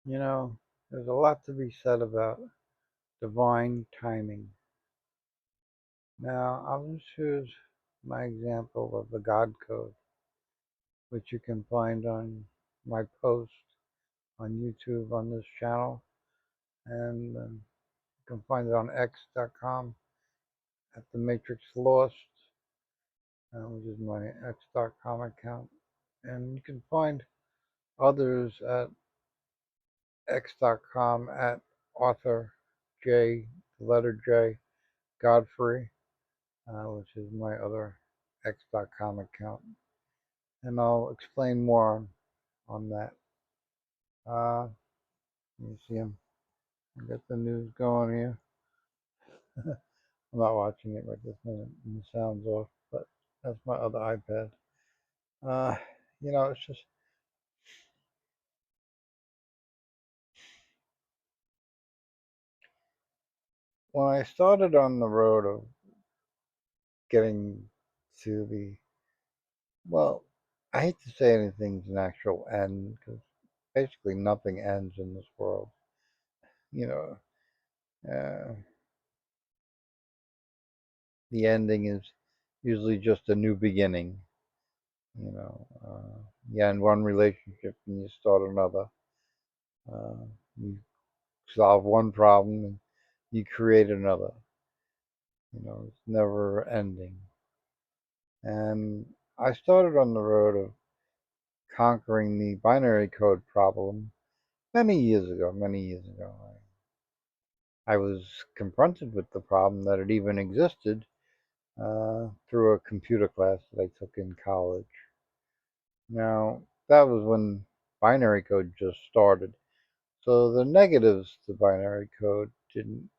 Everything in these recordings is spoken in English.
You know, there's a lot to be said about divine timing. Now, I'll just use my example of the God Code, which you can find on my post on YouTube on this channel, and you can find it on X.com at the Matrix Lost, which is my X.com account. And you can find others at X.com at author J, the letter J, Godfrey, which is my other X.com account. And I'll explain more on that. Let me see him. Get the news going here. I'm not watching it right this minute, and the sound's off, but that's my other iPad. Uh, it's just when I started on the road of getting to well, I hate to say anything's an actual end because basically nothing ends in this world. You know, uh, the ending is usually just a new beginning. You end one relationship and you start another. You solve one problem and you create another. It's never ending. And I started on the road of conquering the binary code problem many years ago. Many years ago, I was confronted with the problem that it even existed through a computer class that I took in college. Now, that was when binary code just started. So the negatives to binary code didn't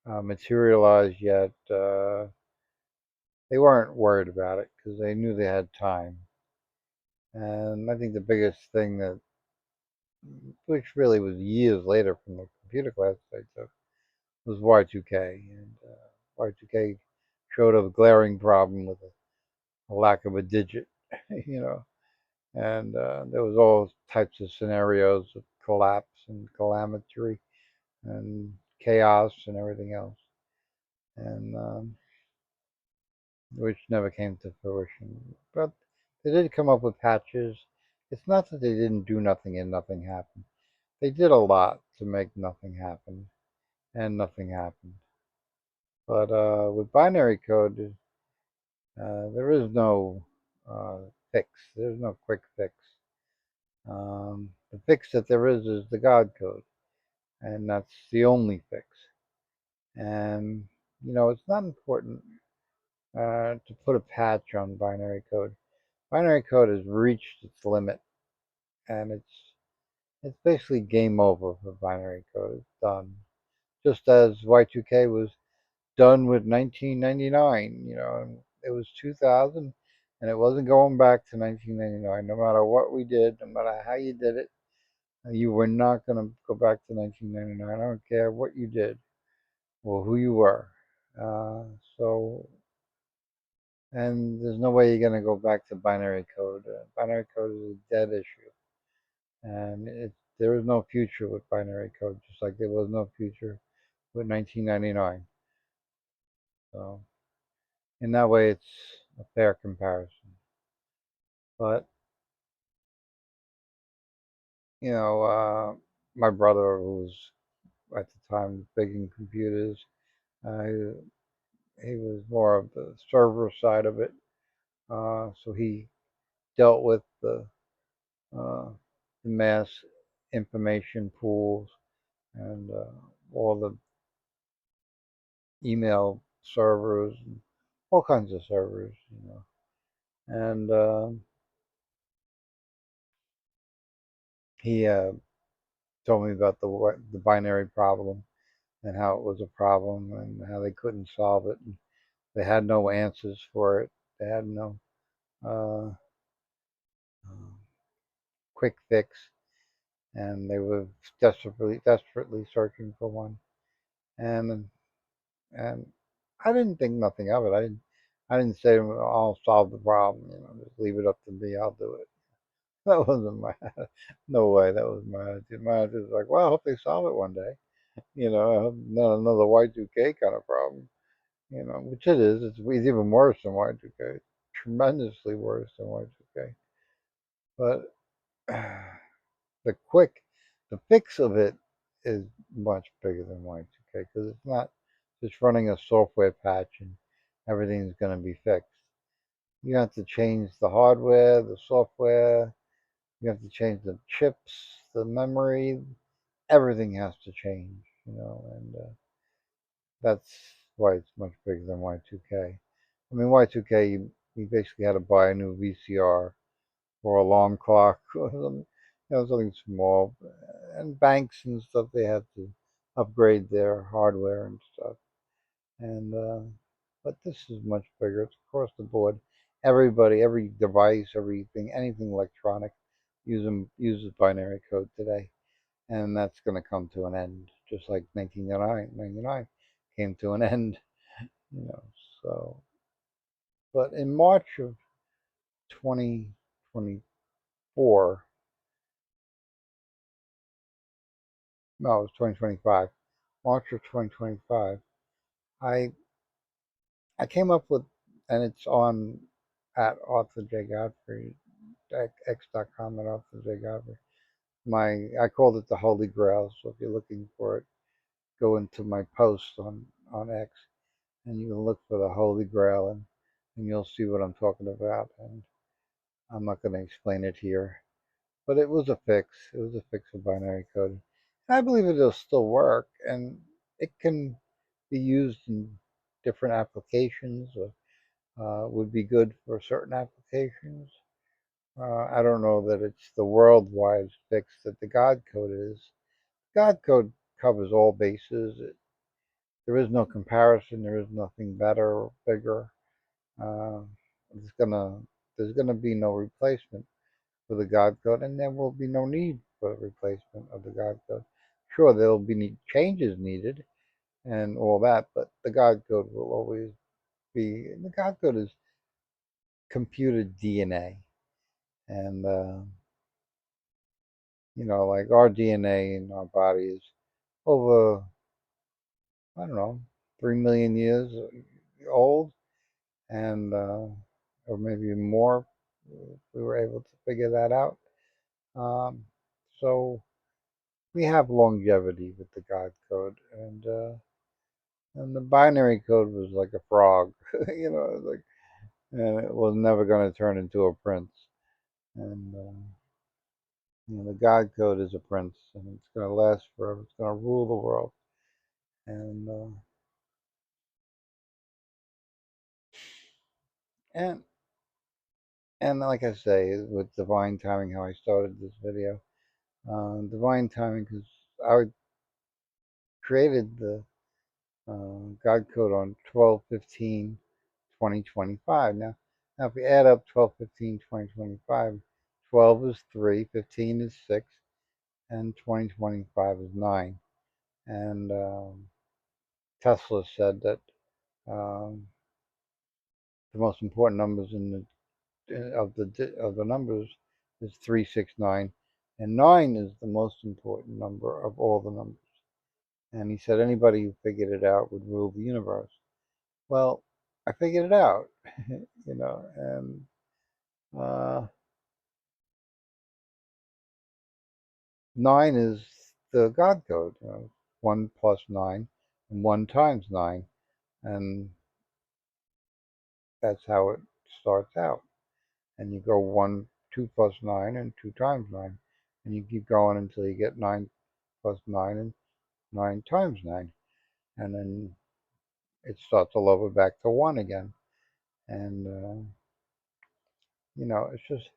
materialize yet. They weren't worried about it because they knew they had time. And I think the biggest thing that, which really was years later from the computer class I took, was Y2K. And Y2K showed a glaring problem with a lack of a digit, you know. And there was all types of scenarios of collapse and calamity and chaos and everything else, and which never came to fruition. But they did come up with patches. It's not that they didn't do nothing and nothing happened. They did a lot to make nothing happen, and nothing happened. But with binary code, there is no uh, fix. There's no quick fix. The fix that there is the God code, and that's the only fix. And it's not important to put a patch on binary code. Binary code has reached its limit, and it's basically game over for binary code. It's done. Just as Y2K was done with 1999. And it was 2000, and it wasn't going back to 1999. No matter what we did, no matter how you did it, you were not going to go back to 1999. I don't care what you did or who you were. Uh, so, and there's no way you're going to go back to binary code. Binary code is a dead issue, and there is no future with binary code, just like there was no future with 1999. So, in that way, it's a fair comparison. But my brother, who was at the time big in computers, uh, he was more of the server side of it. So he dealt with uh, the mass information pools and all the email servers and all kinds of servers. And he told me about the binary problem and how it was a problem and how they couldn't solve it. And they had no answers for it. They had no uh, um, quick fix, and they were desperately searching for one. And and I didn't think nothing of it. I didn't say, "Well, I'll solve the problem. Just leave it up to me. I'll do it." That wasn't my, no way, that was my attitude. My attitude was like, well, I hope they solve it one day. I hope not another Y2K kind of problem, which it is. It's even worse than Y2K, tremendously worse than Y2K. But the quick, the fix of it is much bigger than Y2K because it's not just running a software patch and everything's going to be fixed. You have to change the hardware, the software, you have to change the chips, the memory, everything has to change, and that's why it's much bigger than Y2K. I mean, Y2K, you basically had to buy a new VCR or alarm clock or something small. And banks and stuff, they had to upgrade their hardware and stuff. And but this is much bigger. It's across the board. Everybody, every device, everything, anything electronic, uses binary code today, and that's going to come to an end, just like 1999 came to an end. You know, so. But in March of 2024, no, it was 2025. March of 2025, I I came up with, and it's on at Arthur J. Godfrey, x.com at Arthur J. Godfrey. I called it the Holy Grail. So if you're looking for it, go into my post on X, and you can look for the Holy Grail, and you'll see what I'm talking about. And I'm not going to explain it here, but it was a fix. It was a fix of binary code. And I believe it'll still work, and it can be used in different applications. Or, would be good for certain applications. I don't know that it's the worldwide fix that the God code is. God code covers all bases. There is no comparison. There is nothing better or bigger. Uh, it's gonna, there's gonna be no replacement for the God code, and there will be no need for a replacement of the God code. Sure, there will be changes needed and all that, but the God code will always be. The God code is computer DNA, and like our DNA in our body is over, I don't know, 3 million years old, and or maybe more. If we were able to figure that out. Um, so we have longevity with the God code, and the binary code was like a frog, like, and it was never going to turn into a prince. And the God code is a prince, and it's going to last forever. It's going to rule the world. And and and like I say, with divine timing, how I started this video, divine timing, because I created the God code on 12/15/2025. Now, if we add up 12/15/2025, 12 is 3, 15 is 6, and 2025 is 9. And Tesla said that um, the most important numbers of the numbers is 369, and 9 is the most important number of all the numbers. And he said anybody who figured it out would rule the universe. Well, I figured it out, and uh, 9 is the God code. 1 plus 9 and 1 times 9, and that's how it starts out. And you go 1, 2 plus 9, and 2 times 9, and you keep going until you get 9 plus 9 and 9 times 9, and then it starts all over back to 1 again. And it's just,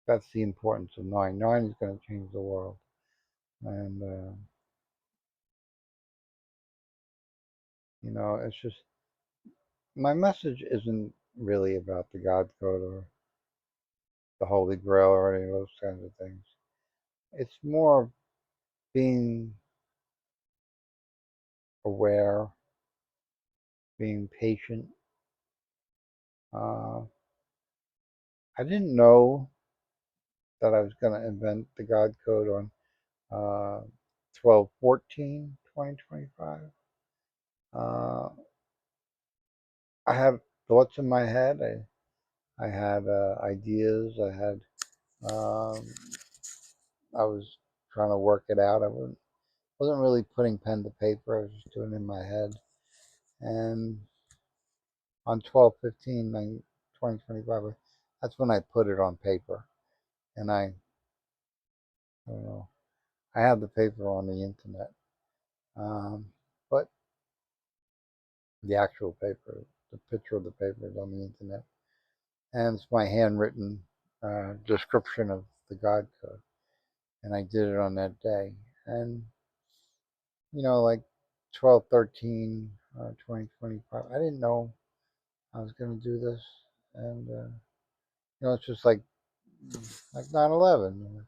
that's the importance of 9. 9 is going to change the world. And it's just, my message isn't really about the God code or the Holy Grail or any of those kinds of things. It's more being aware, being patient. uh, I didn't know that I was going to invent the God code on 12/14/2025. Uh, I have thoughts in my head. I had ideas. Um, I was trying to work it out. I wasn't really putting pen to paper. I was just doing it in my head. And on 12/15/2025, that's when I put it on paper. And I don't know, I have the paper on the internet. But the actual paper, the picture of the paper is on the internet. And it's my handwritten description of the God code. And I did it on that day. And, like 12/13/2025, I didn't know I was going to do this. And, it's just like 9/11.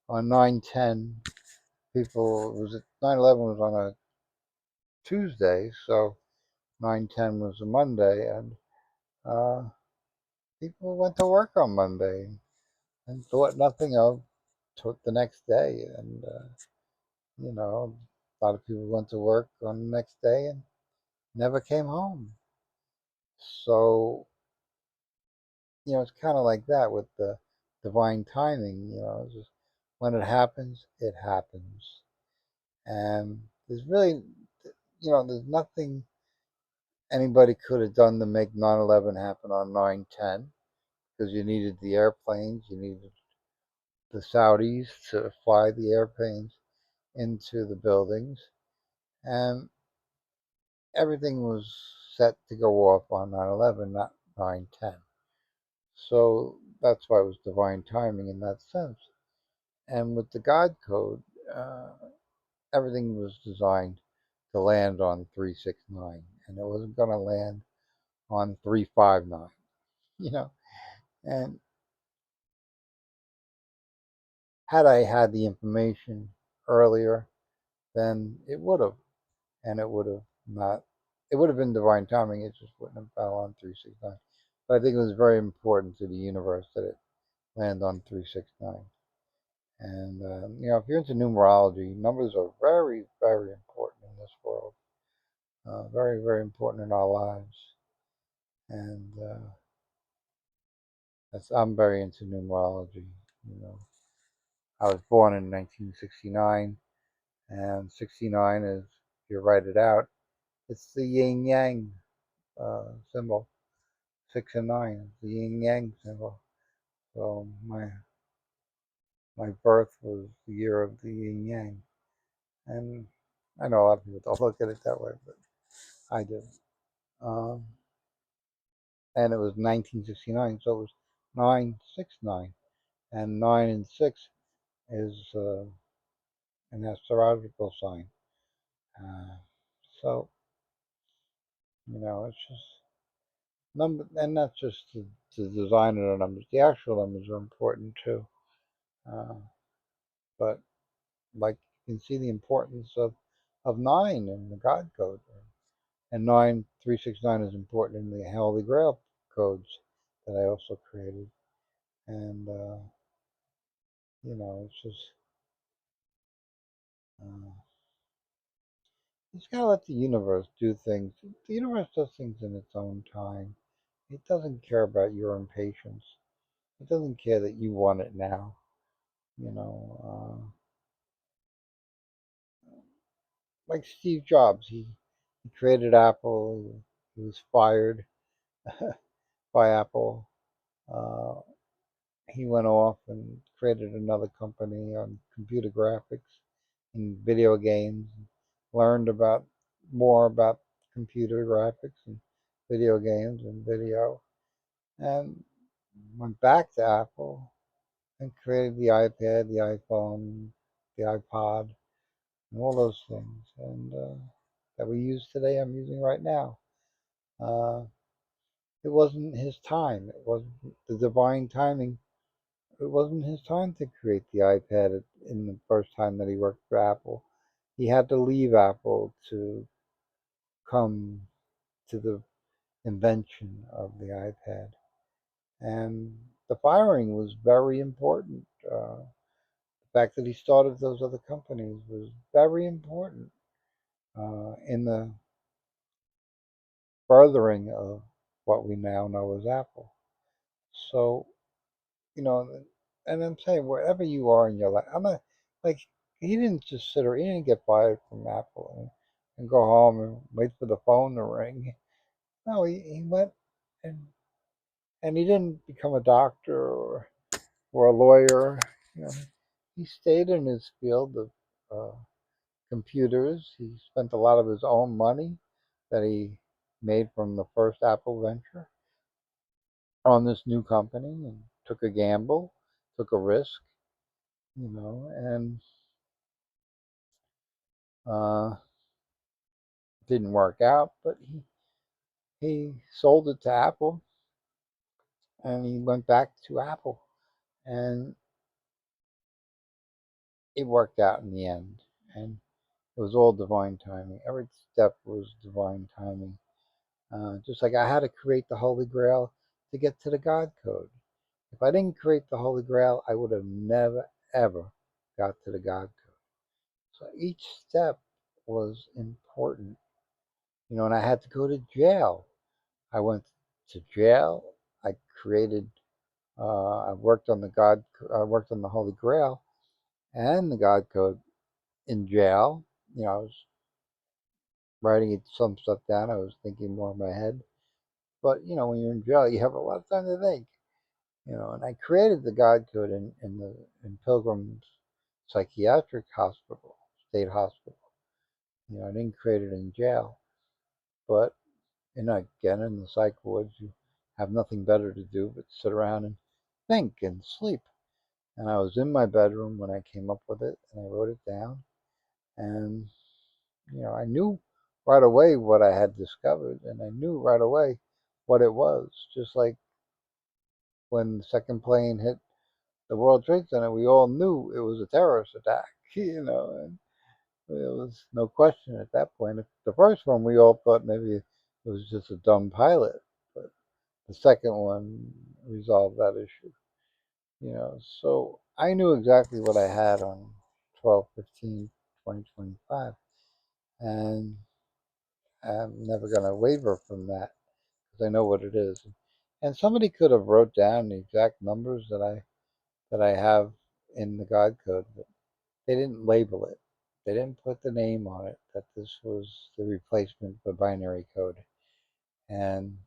On 9/10, people, was it 9/11 was on a Tuesday, so 9/10 was a Monday, and uh, people went to work on Monday and thought nothing of took the next day. And, a lot of people went to work on the next day and never came home. So, it's kind of like that with the divine timing, just when it happens, it happens. And there's really, there's nothing anybody could have done to make 9/11 happen on 9/10, because you needed the airplanes, you needed the Saudis to fly the airplanes into the buildings, and everything was set to go off on 9/11, not 9/10. So that's why it was divine timing in that sense. And with the God code, uh, everything was designed to land on 369, and it wasn't going to land on 359, you know. And had I had the information earlier, then it would have, and it would have not, it would have been divine timing, it just wouldn't have fell on 369. But I think it was very important to the universe that it land on 369. And, if you're into numerology, numbers are very, very important in this world, very, very important in our lives. And I'm very into numerology. You know, I was born in 1969, and 69 is, if you write it out, it's the yin yang symbol. 6 and 9 is the yin yang symbol. So my birth was the year of the yin yang, and I know a lot of people don't look at it that way, but I do. Um, and it was 1969, so it was 969, and 9 and 6 is an astrological sign. Uh, so it's just number, and not just the design of the numbers. The actual numbers are important too, uh, but like you can see the importance of 9 in the God code, and 9369 is important in the Holy Grail codes that I also created, and it's just uh, you just gotta let the universe do things. The universe does things in its own time. It doesn't care about your impatience. It doesn't care that you want it now. You know, like Steve Jobs, he created Apple. He was fired by Apple. Uh, he went off and created another company on computer graphics and video games. Learned about more about computer graphics and video games and video, and went back to Apple and created the iPad, the iPhone, the iPod, and all those things, and that we use today. I'm using right now. Uh, it wasn't his time. It wasn't the divine timing. It wasn't his time to create the iPad in the first time that he worked for Apple. He had to leave Apple to come to the invention of the iPad. And the firing was very important. The fact that he started those other companies was very important in the furthering of what we now know as Apple. So, you know, and I'm saying wherever you are in your life, I'm not like he didn't just sit or he didn't get fired from Apple and go home and wait for the phone to ring. No, he went and and he didn't become a doctor or a lawyer. You know, he stayed in his field of computers. He spent a lot of his own money that he made from the first Apple venture on this new company and took a gamble, took a risk, and uh, didn't work out. But he sold it to Apple and he went back to Apple and it worked out in the end. And it was all divine timing. Every step was divine timing. Just like I had to create the Holy Grail to get to the God code. If I didn't create the Holy Grail, I would have never, ever got to the God code. So each step was important, and I had to go to jail. I went to jail. I created, I worked on I worked on the Holy Grail and the God code in jail. I was writing some stuff down. I was thinking more in my head. But, when you're in jail, you have a lot of time to think. And I created the God code in Pilgrim's Psychiatric Hospital, State Hospital. I didn't create it in jail, but again in the psych wards, you have nothing better to do but sit around and think and sleep. And I was in my bedroom when I came up with it, and I wrote it down, and I knew right away what I had discovered, and I knew right away what it was. Just like when the second plane hit the World Trade Center, we all knew it was a terrorist attack, and there was no question at that point. The first one, we all thought maybe it was just a dumb pilot, but the second one resolved that issue, So I knew exactly what I had on 12/15/2025, and I'm never going to waver from that because I know what it is. And somebody could have wrote down the exact numbers that I have in the God code, but they didn't label it. They didn't put the name on it that this was the replacement for binary code. And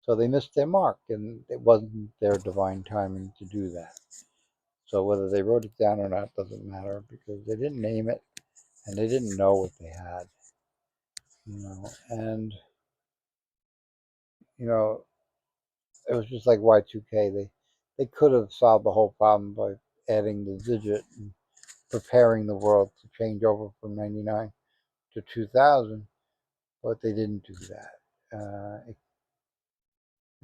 so they missed their mark, and it wasn't their divine timing to do that. So whether they wrote it down or not doesn't matter because they didn't name it and they didn't know what they had, And, you know, it was just like Y2K. They could have solved the whole problem by adding the digit and preparing the world to change over from 99 to 2000, but they didn't do that. It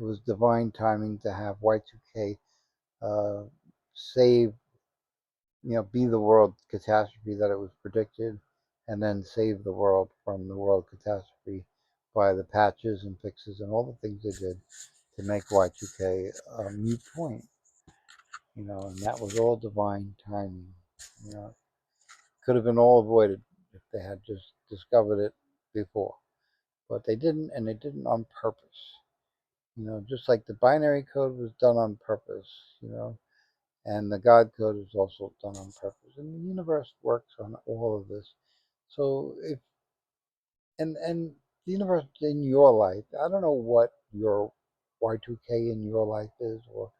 was divine timing to have Y2K uh, save, be the world catastrophe that it was predicted, and then save the world from the world catastrophe by the patches and fixes and all the things they did to make Y2K a mute point, and that was all divine timing. Could have been all avoided if they had just discovered it before, but they didn't, and they didn't on purpose. Just like the binary code was done on purpose, and the God code is also done on purpose. And the universe works on all of this. So if and the universe in your life, I don't know what your Y2K in your life is or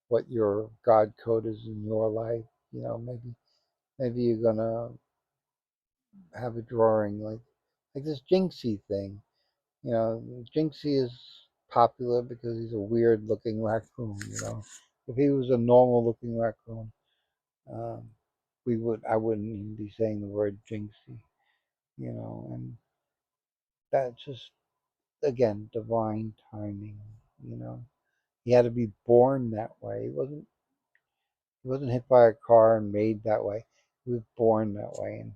what your God code is in your life. Maybe you're gonna have a drawing like this Jinxie thing. Jinxie is popular because he's a weird looking raccoon. If he was a normal looking raccoon, um, I wouldn't even be saying the word Jinxie, and that's just again divine timing, you know. He had to be born that way. He wasn't hit by a car and made that way. He was born that way, and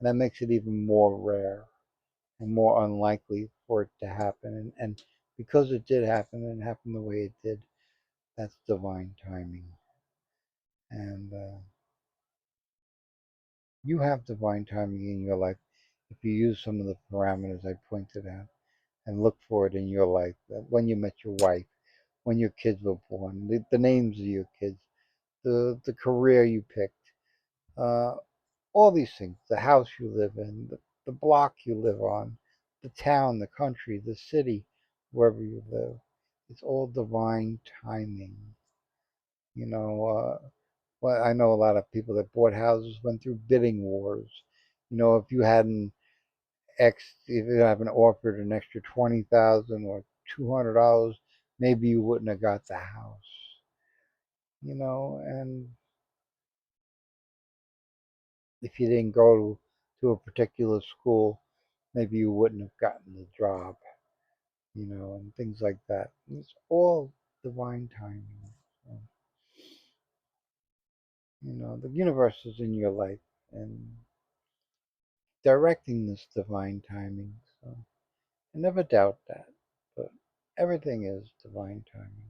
that makes it even more rare and more unlikely for it to happen. And because it did happen and happened the way it did, that's divine timing. And you have divine timing in your life if you use some of the parameters I pointed out and look for it in your life. When you met your wife, when your kids were born, the names of your kids, the career you picked, uh, all these things, the house you live in, the block you live on, the town, the country, the city, wherever you live. It's all divine timing. You know, well, I know a lot of people that bought houses went through bidding wars. If you hadn't if you haven't offered an extra 20,000 or $200, maybe you wouldn't have got the house. And if you didn't go to a particular school, maybe you wouldn't have gotten the job, and things like that. It's all divine timing. So, the universe is in your life and directing this divine timing. So I never doubt that. But everything is divine timing.